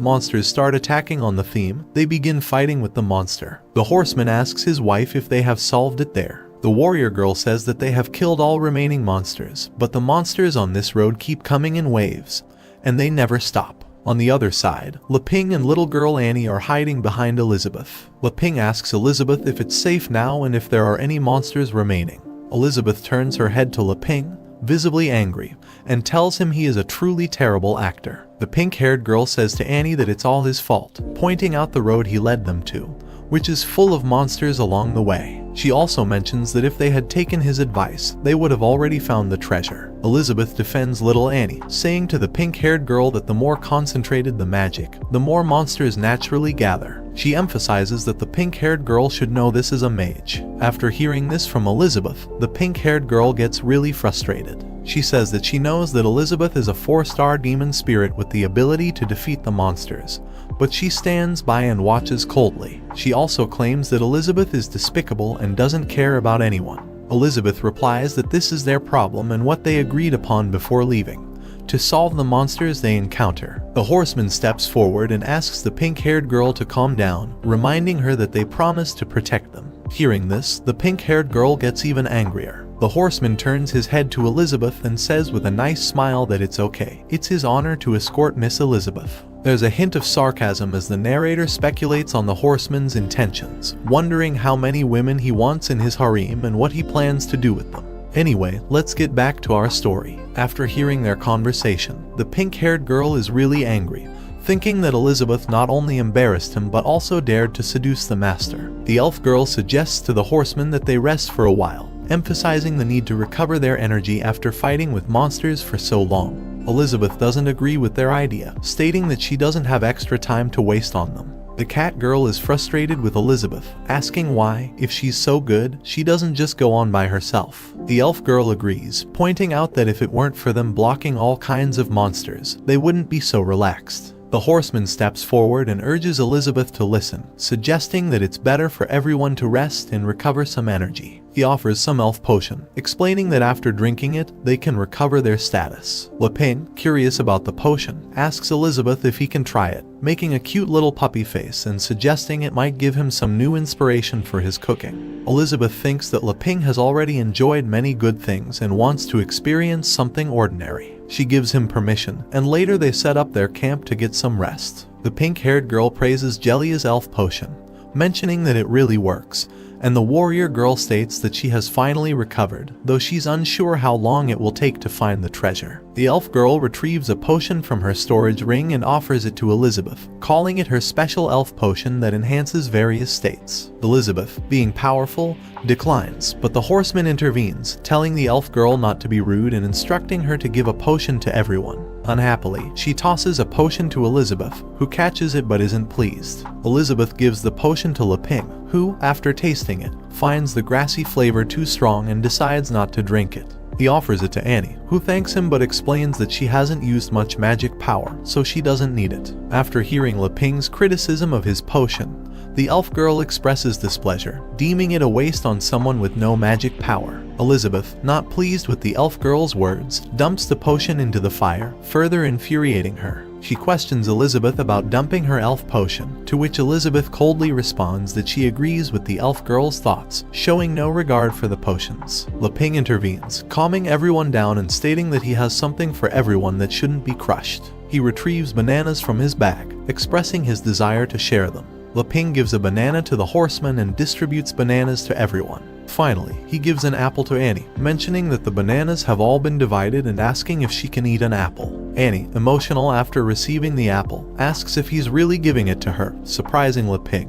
Monsters start attacking on the theme. They begin fighting with the monster. The horseman asks his wife if they have solved it there. The warrior girl says that they have killed all remaining monsters, but the monsters on this road keep coming in waves, and they never stop. On the other side, Leping and little girl Annie are hiding behind Elizabeth. Leping asks Elizabeth if it's safe now and if there are any monsters remaining. Elizabeth turns her head to Leping, visibly angry, and tells him he is a truly terrible actor. The pink-haired girl says to Annie that it's all his fault, pointing out the road he led them to, which is full of monsters along the way. She also mentions that if they had taken his advice, they would have already found the treasure. Elizabeth defends little Annie, saying to the pink-haired girl that the more concentrated the magic, the more monsters naturally gather. She emphasizes that the pink-haired girl should know this is a mage. After hearing this from Elizabeth, the pink-haired girl gets really frustrated. She says that she knows that Elizabeth is a 4-star demon spirit with the ability to defeat the monsters, but she stands by and watches coldly. She also claims that Elizabeth is despicable and doesn't care about anyone. Elizabeth replies that this is their problem and what they agreed upon before leaving, to solve the monsters they encounter. The horseman steps forward and asks the pink-haired girl to calm down, reminding her that they promised to protect them. Hearing this, the pink-haired girl gets even angrier. The horseman turns his head to Elizabeth and says with a nice smile that it's okay. It's his honor to escort Miss Elizabeth. There's a hint of sarcasm as the narrator speculates on the horseman's intentions, wondering how many women he wants in his harem and what he plans to do with them. Anyway, let's get back to our story. After hearing their conversation, the pink-haired girl is really angry, thinking that Elizabeth not only embarrassed him but also dared to seduce the master. The elf girl suggests to the horseman that they rest for a while, emphasizing the need to recover their energy after fighting with monsters for so long. Elizabeth doesn't agree with their idea, stating that she doesn't have extra time to waste on them. The cat girl is frustrated with Elizabeth, asking why, if she's so good, she doesn't just go on by herself. The elf girl agrees, pointing out that if it weren't for them blocking all kinds of monsters, they wouldn't be so relaxed. The horseman steps forward and urges Elizabeth to listen, suggesting that it's better for everyone to rest and recover some energy. He offers some elf potion, explaining that after drinking it, they can recover their status. Leping, curious about the potion, asks Elizabeth if he can try it, making a cute little puppy face and suggesting it might give him some new inspiration for his cooking. Elizabeth thinks that Leping has already enjoyed many good things and wants to experience something ordinary. She gives him permission, and later they set up their camp to get some rest. The pink-haired girl praises Jellia's elf potion, mentioning that it really works, and the warrior girl states that she has finally recovered, though she's unsure how long it will take to find the treasure. The elf girl retrieves a potion from her storage ring and offers it to Elizabeth, calling it her special elf potion that enhances various states. Elizabeth, being powerful, declines, but the horseman intervenes, telling the elf girl not to be rude and instructing her to give a potion to everyone. Unhappily, she tosses a potion to Elizabeth, who catches it but isn't pleased. Elizabeth gives the potion to Leping, who, after tasting it, finds the grassy flavor too strong and decides not to drink it. He offers it to Annie, who thanks him but explains that she hasn't used much magic power, so she doesn't need it. After hearing Leping's criticism of his potion, the elf girl expresses displeasure, deeming it a waste on someone with no magic power. Elizabeth, not pleased with the elf girl's words, dumps the potion into the fire, further infuriating her. She questions Elizabeth about dumping her elf potion, to which Elizabeth coldly responds that she agrees with the elf girl's thoughts, showing no regard for the potions. Leping intervenes, calming everyone down and stating that he has something for everyone that shouldn't be crushed. He retrieves bananas from his bag, expressing his desire to share them. Leping gives a banana to the horseman and distributes bananas to everyone. Finally, he gives an apple to Annie, mentioning that the bananas have all been divided and asking if she can eat an apple. Annie, emotional after receiving the apple, asks if he's really giving it to her, surprising Leping,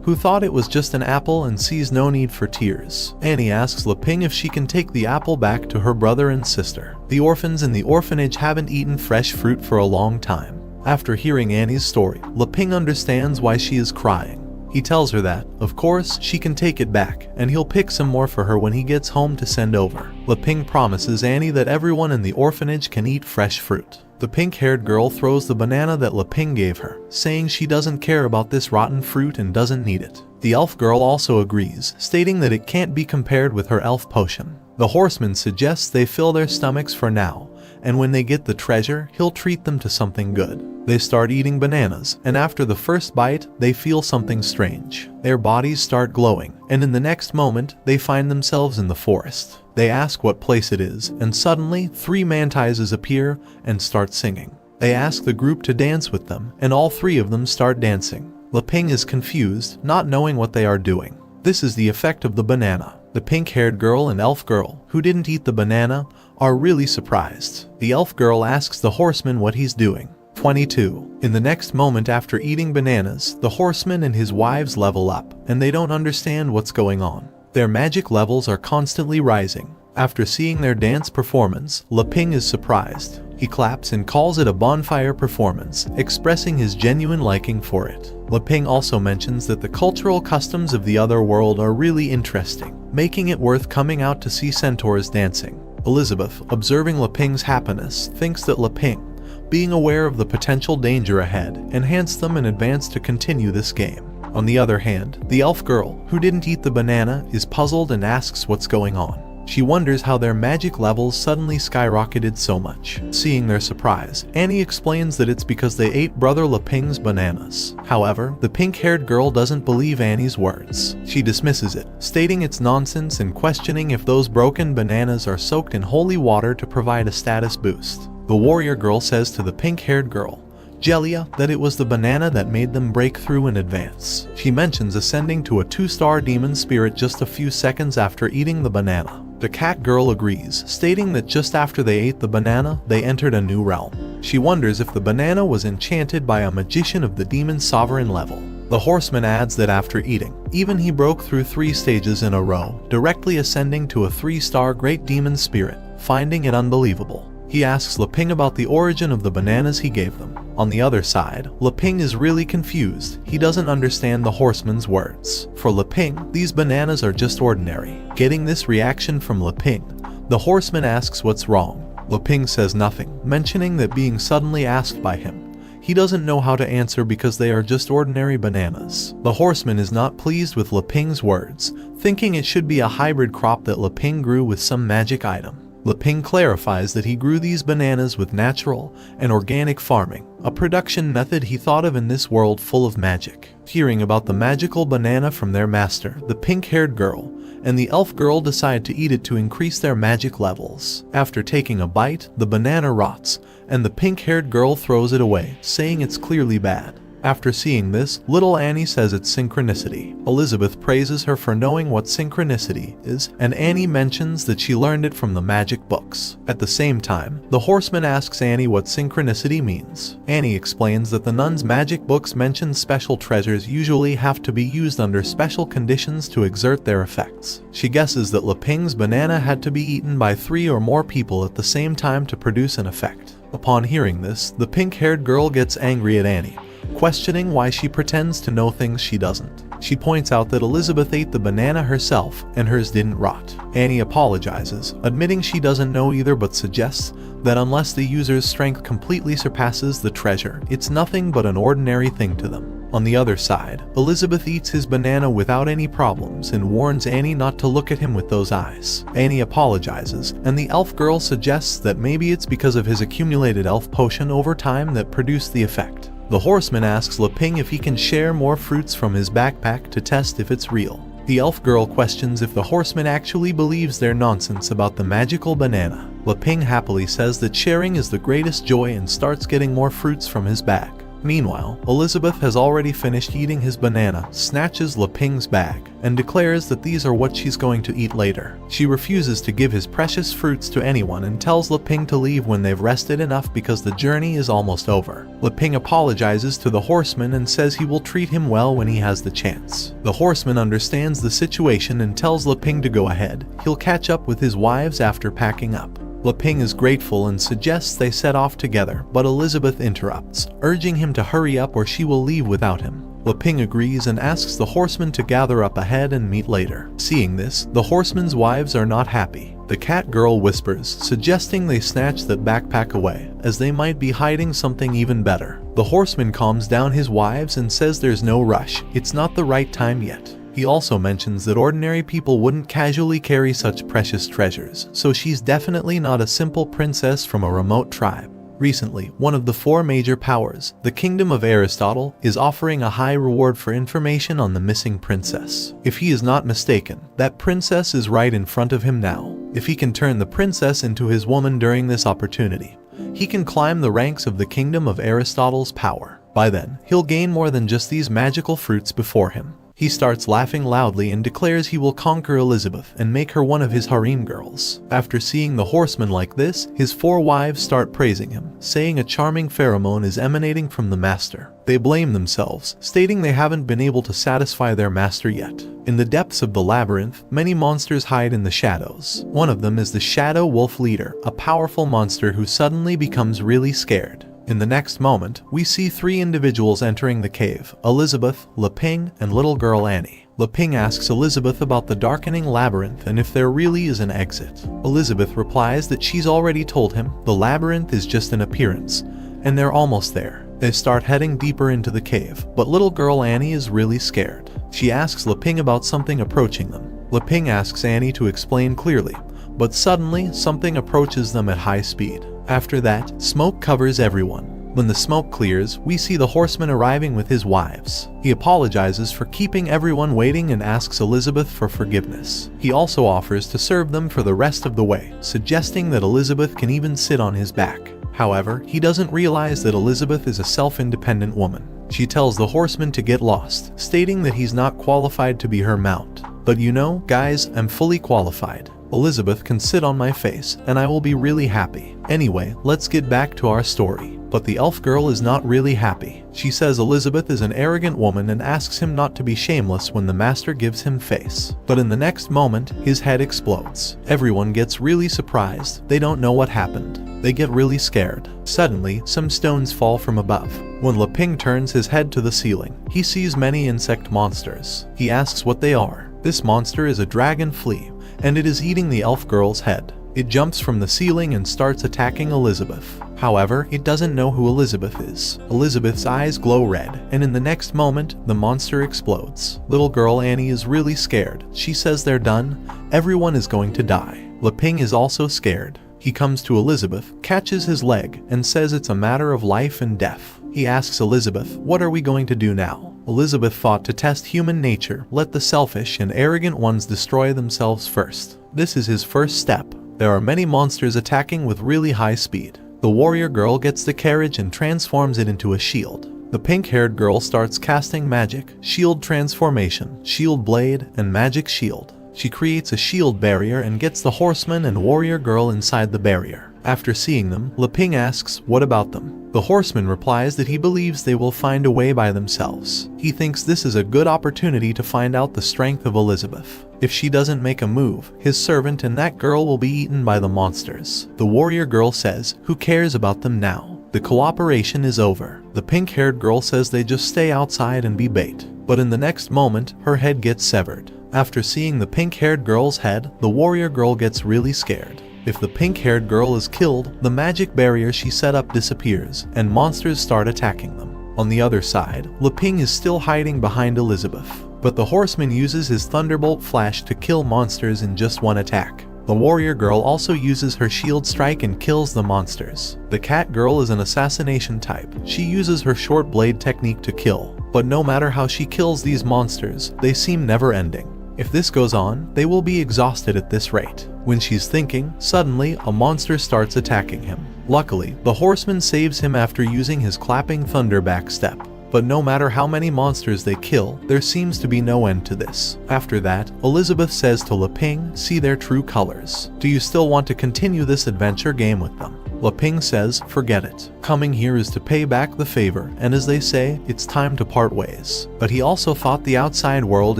who thought it was just an apple and sees no need for tears. Annie asks Leping if she can take the apple back to her brother and sister. The orphans in the orphanage haven't eaten fresh fruit for a long time. After hearing Annie's story, Leping understands why she is crying. He tells her that, of course, she can take it back, and he'll pick some more for her when he gets home to send over. Leping promises Annie that everyone in the orphanage can eat fresh fruit. The pink-haired girl throws the banana that Leping gave her, saying she doesn't care about this rotten fruit and doesn't need it. The elf girl also agrees, stating that it can't be compared with her elf potion. The horseman suggests they fill their stomachs for now, and when they get the treasure, he'll treat them to something good. They start eating bananas, and after the first bite, they feel something strange. Their bodies start glowing, and in the next moment, they find themselves in the forest. They ask what place it is, and suddenly, 3 mantises appear and start singing. They ask the group to dance with them, and all 3 of them start dancing. Laping is confused, not knowing what they are doing. This is the effect of the banana. The pink-haired girl and elf girl, who didn't eat the banana, are really surprised. The elf girl asks the horseman what he's doing. 22. In the next moment after eating bananas, the horseman and his wives level up, and they don't understand what's going on. Their magic levels are constantly rising. After seeing their dance performance, Laping is surprised. He claps and calls it a bonfire performance, expressing his genuine liking for it. Laping also mentions that the cultural customs of the other world are really interesting, making it worth coming out to see centaurs dancing. Elizabeth, observing Laping's happiness, thinks that Laping, being aware of the potential danger ahead, enhanced them in advance to continue this game. On the other hand, the elf girl, who didn't eat the banana, is puzzled and asks what's going on. She wonders how their magic levels suddenly skyrocketed so much. Seeing their surprise, Annie explains that it's because they ate Brother Laping's bananas. However, the pink-haired girl doesn't believe Annie's words. She dismisses it, stating it's nonsense and questioning if those broken bananas are soaked in holy water to provide a status boost. The warrior girl says to the pink-haired girl, Jelia, that it was the banana that made them break through in advance. She mentions ascending to a 2-star demon spirit just a few seconds after eating the banana. The cat girl agrees, stating that just after they ate the banana, they entered a new realm. She wonders if the banana was enchanted by a magician of the demon sovereign level. The horseman adds that after eating, even he broke through 3 stages in a row, directly ascending to a 3-star great demon spirit, finding it unbelievable. He asks Laping about the origin of the bananas he gave them. On the other side, Laping is really confused. He doesn't understand the horseman's words. For Laping, these bananas are just ordinary. Getting this reaction from Laping, the horseman asks what's wrong. Laping says nothing, mentioning that being suddenly asked by him, he doesn't know how to answer because they are just ordinary bananas. The horseman is not pleased with Laping's words, thinking it should be a hybrid crop that Laping grew with some magic item. Laping clarifies that he grew these bananas with natural and organic farming, a production method he thought of in this world full of magic. Hearing about the magical banana from their master, the pink-haired girl, and the elf girl decide to eat it to increase their magic levels. After taking a bite, the banana rots, and the pink-haired girl throws it away, saying it's clearly bad. After seeing this, little Annie says it's synchronicity. Elizabeth praises her for knowing what synchronicity is, and Annie mentions that she learned it from the magic books. At the same time, the horseman asks Annie what synchronicity means. Annie explains that the nun's magic books mention special treasures usually have to be used under special conditions to exert their effects. She guesses that Laping's banana had to be eaten by 3 or more people at the same time to produce an effect. Upon hearing this, the pink-haired girl gets angry at Annie, questioning why she pretends to know things she doesn't. She points out that Elizabeth ate the banana herself and hers didn't rot. Annie apologizes, admitting she doesn't know either but suggests that unless the user's strength completely surpasses the treasure, it's nothing but an ordinary thing to them. On the other side, Elizabeth eats his banana without any problems and warns Annie not to look at him with those eyes. Annie apologizes, and the elf girl suggests that maybe it's because of his accumulated elf potion over time that produced the effect. The horseman asks Laping if he can share more fruits from his backpack to test if it's real. The elf girl questions if the horseman actually believes their nonsense about the magical banana. Laping happily says that sharing is the greatest joy and starts getting more fruits from his bag. Meanwhile, Elizabeth has already finished eating his banana, snatches Laping's bag, and declares that these are what she's going to eat later. She refuses to give his precious fruits to anyone and tells Laping to leave when they've rested enough because the journey is almost over. Laping apologizes to the horseman and says he will treat him well when he has the chance. The horseman understands the situation and tells Laping to go ahead. He'll catch up with his wives after packing up. Laping is grateful and suggests they set off together, but Elizabeth interrupts, urging him to hurry up or she will leave without him. Laping agrees and asks the horseman to gather up ahead and meet later. Seeing this, the horseman's wives are not happy. The cat girl whispers, suggesting they snatch the backpack away, as they might be hiding something even better. The horseman calms down his wives and says there's no rush, it's not the right time yet. He also mentions that ordinary people wouldn't casually carry such precious treasures, so she's definitely not a simple princess from a remote tribe. Recently, one of the 4 major powers, the Kingdom of Aristotle, is offering a high reward for information on the missing princess. If he is not mistaken, that princess is right in front of him now. If he can turn the princess into his woman during this opportunity, he can climb the ranks of the Kingdom of Aristotle's power. By then, he'll gain more than just these magical fruits before him. He starts laughing loudly and declares he will conquer Elizabeth and make her one of his harem girls. After seeing the horseman like this, his 4 wives start praising him, saying a charming pheromone is emanating from the master. They blame themselves, stating they haven't been able to satisfy their master yet. In the depths of the labyrinth, many monsters hide in the shadows. One of them is the Shadow Wolf Leader, a powerful monster who suddenly becomes really scared. In the next moment, we see 3 individuals entering the cave: Elizabeth, Leping, and little girl Annie. Leping asks Elizabeth about the darkening labyrinth and if there really is an exit. Elizabeth replies that she's already told him the labyrinth is just an appearance, and they're almost there. They start heading deeper into the cave, but little girl Annie is really scared. She asks Leping about something approaching them. Leping asks Annie to explain clearly, but suddenly something approaches them at high speed. After that, smoke covers everyone. When the smoke clears, we see the horseman arriving with his wives. He apologizes for keeping everyone waiting and asks Elizabeth for forgiveness. He also offers to serve them for the rest of the way, suggesting that Elizabeth can even sit on his back. However, he doesn't realize that Elizabeth is a self-independent woman. She tells the horseman to get lost, stating that he's not qualified to be her mount. But you know, guys, I'm fully qualified. Elizabeth can sit on my face, and I will be really happy. Anyway, let's get back to our story. But the elf girl is not really happy. She says Elizabeth is an arrogant woman and asks him not to be shameless when the master gives him face. But in the next moment, his head explodes. Everyone gets really surprised. They don't know what happened. They get really scared. Suddenly, some stones fall from above. When Leping turns his head to the ceiling, he sees many insect monsters. He asks what they are. This monster is a dragon flea, and it is eating the elf girl's head. It jumps from the ceiling and starts attacking Elizabeth. However, it doesn't know who Elizabeth is. Elizabeth's eyes glow red, and in the next moment, the monster explodes. Little girl Annie is really scared. She says they're done. Everyone is going to die. Leping is also scared. He comes to Elizabeth, catches his leg, and says it's a matter of life and death. He asks Elizabeth, "What are we going to do now?" Elizabeth thought to test human nature, let the selfish and arrogant ones destroy themselves first. This is his first step. There are many monsters attacking with really high speed. The warrior girl gets the carriage and transforms it into a shield. The pink-haired girl starts casting magic, shield transformation, shield blade, and magic shield. She creates a shield barrier and gets the horseman and warrior girl inside the barrier. After seeing them, Leping asks, "What about them?" The horseman replies that he believes they will find a way by themselves. He thinks this is a good opportunity to find out the strength of Elizabeth. If she doesn't make a move, his servant and that girl will be eaten by the monsters. The warrior girl says, "Who cares about them now? The cooperation is over." The pink-haired girl says they just stay outside and be bait. But in the next moment, her head gets severed. After seeing the pink-haired girl's head, the warrior girl gets really scared. If the pink-haired girl is killed, the magic barrier she set up disappears, and monsters start attacking them. On the other side, Leping is still hiding behind Elizabeth. But the horseman uses his thunderbolt flash to kill monsters in just one attack. The warrior girl also uses her shield strike and kills the monsters. The cat girl is an assassination type. She uses her short blade technique to kill. But no matter how she kills these monsters, they seem never ending. If this goes on, they will be exhausted at this rate. When she's thinking, suddenly a monster starts attacking him. Luckily, the horseman saves him after using his clapping thunder backstep. But no matter how many monsters they kill, there seems to be no end to this. After that, Elizabeth says to Leping, "See their true colors. Do you still want to continue this adventure game with them?" Leping says, "Forget it. Coming here is to pay back the favor, and as they say, it's time to part ways." But he also thought the outside world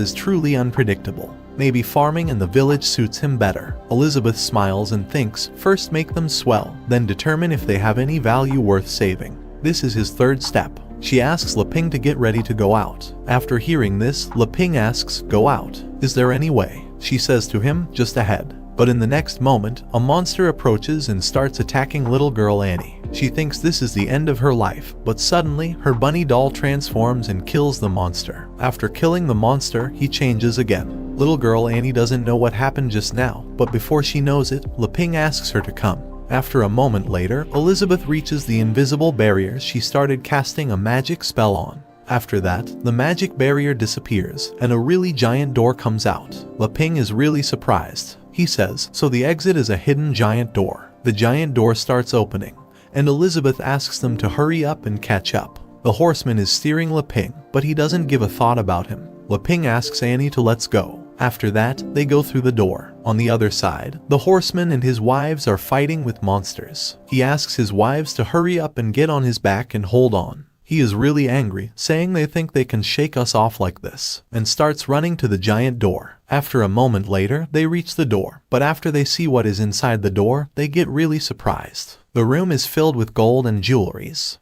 is truly unpredictable. Maybe farming in the village suits him better. Elizabeth smiles and thinks, first make them swell, then determine if they have any value worth saving. This is his third step. She asks Leping to get ready to go out. After hearing this, Leping asks, "Go out? Is there any way?" She says to him, "Just ahead." But in the next moment, a monster approaches and starts attacking little girl Annie. She thinks this is the end of her life, but suddenly, her bunny doll transforms and kills the monster. After killing the monster, he changes again. Little girl Annie doesn't know what happened just now, but before she knows it, Leping asks her to come. After a moment later, Elizabeth reaches the invisible barrier she started casting a magic spell on. After that, the magic barrier disappears, and a really giant door comes out. Leping is really surprised. He says, so the exit is a hidden giant door. The giant door starts opening, and Elizabeth asks them to hurry up and catch up. The horseman is steering Leping, but he doesn't give a thought about him. Leping asks Annie to let's go. After that, they go through the door. On the other side, the horseman and his wives are fighting with monsters. He asks his wives to hurry up and get on his back and hold on. He is really angry, saying they think they can shake us off like this, and starts running to the giant door. After a moment later, they reach the door, but after they see what is inside the door, they get really surprised. The room is filled with gold and jewelries.